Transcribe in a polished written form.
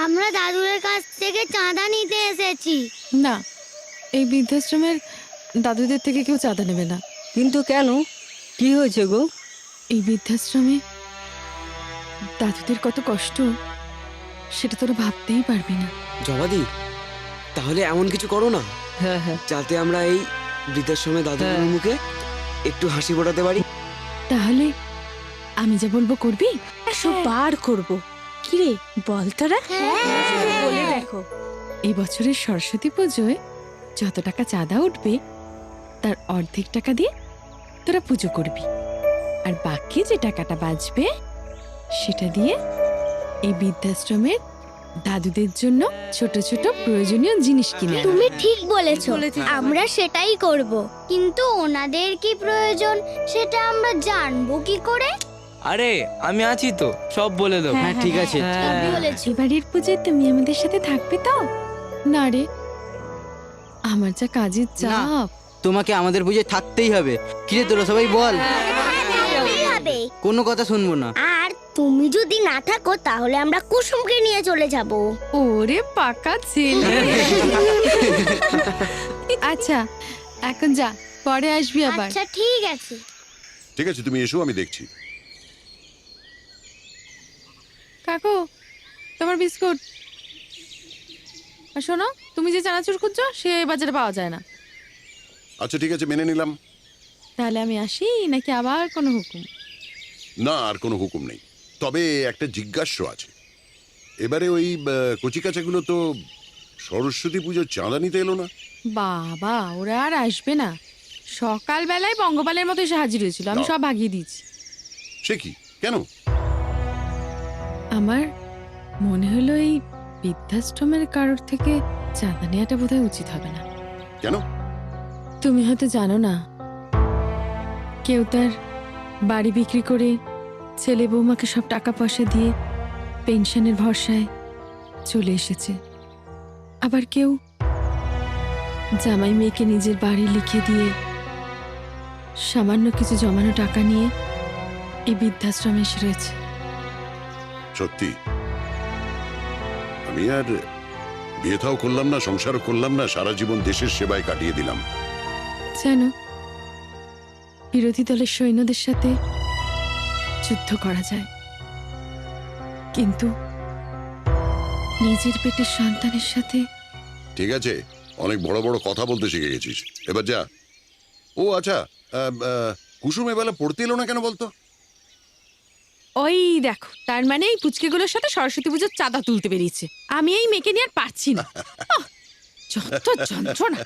আমরা দাদুর কাছ থেকে চাঁদা নিতে এসেছি। না, এই বৃদ্ধাশ্রমের দাদুদের থেকে কেউ চাঁদা নেবে না। কিন্তু কেন, কি হয়েছে গো? এই বৃদ্ধাশ্রমে দাদুদের কত কষ্ট সেটা তোরা ভাবতেই পারবি না। জবাদি, তাহলে এমন কিছু করো না হ্যাঁ হ্যাঁ, যাতে আমরা এই বৃদ্ধাশ্রমে দাদুর হ্যাঁ। মুখে একটু হাসি ফোটাতে পারি। তাহলে আমি যা বলবো করবি? সব বার করবো। কিরে বল তোরা, বলে দেখো। এই বছরের সরস্বতী পুজোয় যত টাকা চাঁদা উঠবে তার অর্ধেক টাকা দিয়ে তোরা পুজো করবি, আর বাকি যে টাকাটা বাঁচবে সেটা দিয়ে এই বৃদ্ধাশ্রমের দাদুদের জন্য ছোট ছোট প্রয়োজনীয় জিনিস কিনে আনবি। তুমি ঠিক বলেছো, আমরা সেটাই করব। কিন্তু ওনাদের কি প্রয়োজন সেটা আমরা জানবো কি করে? আরে আমি আছি তো, সব বলে দেবো। হ্যাঁ ঠিক আছে। ঠিক বলেছো। এবারের পুজোয় তুমি আমাদের সাথে থাকবে তো? না রে, আমার যা কাজের চাপ। তোমাকে আমাদের পুজোয় থাকতেই হবে। কিরে তোরা সবাই বল, থাকতেই হবে। কোনো কথা শুনবো না। আর তুমি যদি না থাকো তাহলে আমরা কুসুমকে নিয়ে চলে যাব। ওরে পাকা ছেলে। আচ্ছা এখন যা, পরে আসবি আবার। আচ্ছা ঠিক আছে। ঠিক আছে, তুমি এসো, আমি দেখছি। কাকু, তোমার বিস্কুট। আর শোনো, তুমি যে চানাচুর খুঁজছো সে বাজারে পাওয়া যায় না। আচ্ছা ঠিক আছে, মেনে নিলাম। তাহলে আমি আসি নাকি আবার কোনো হুকুম? না, আর কোনো হুকুম নেই। তবে একটা জিজ্ঞাস্য আছে। এবারে ওই কচিকাচাগুলো তো সরস্বতী পুজোর চাঁদা নিতে এলো না। বাবা, ওরা আর আসবে না। সকালবেলায় পঙ্গপালের মতো এসে হাজির হয়েছিল, আমি সব ভাগিয়ে দিয়েছি। সে কি, কেন? আমার মনে হলো এই বৃদ্ধাশ্রমের কারোর থেকে চাঁদা নেওয়াটা বোধহয় উচিত হবে না। কেন? তুমি হয়তো জানো না, কেউ তার বাড়ি বিক্রি করে ছেলে বৌমাকে সব টাকা পয়সা দিয়ে পেনশনের ভরসায় চলে এসেছে। আবার কেউ জামাই মেয়েকে নিজের বাড়ি লিখে দিয়ে সামান্য কিছু জমানো টাকা নিয়ে এই বৃদ্ধাশ্রমে এসে রয়েছে। সত্যি আমি আর বিয়ে থাও করলাম না, সংসারও করলাম না, সারা জীবন দেশের সেবায় কাটিয়ে দিলাম। জানো, বিরোধী দলের সৈন্যদের সাথে যুদ্ধ করা যায়, কিন্তু নিজের পেটের সন্তানের সাথে। ঠিক আছে, অনেক বড় বড় কথা বলতে শিখে গেছিস, এবার যা। ও আচ্ছা, কুসুম এবেলা পড়তে এলো না কেন বলতো? ওই দেখো, তার মানে এই পুচকেগুলোর সাথে সরস্বতী পুজোর চাঁদা তুলতে বেরিয়েছে। আমি এই মেয়েকে নিয়ে আর পারছি না। আহ, যত যন্ত্রণা।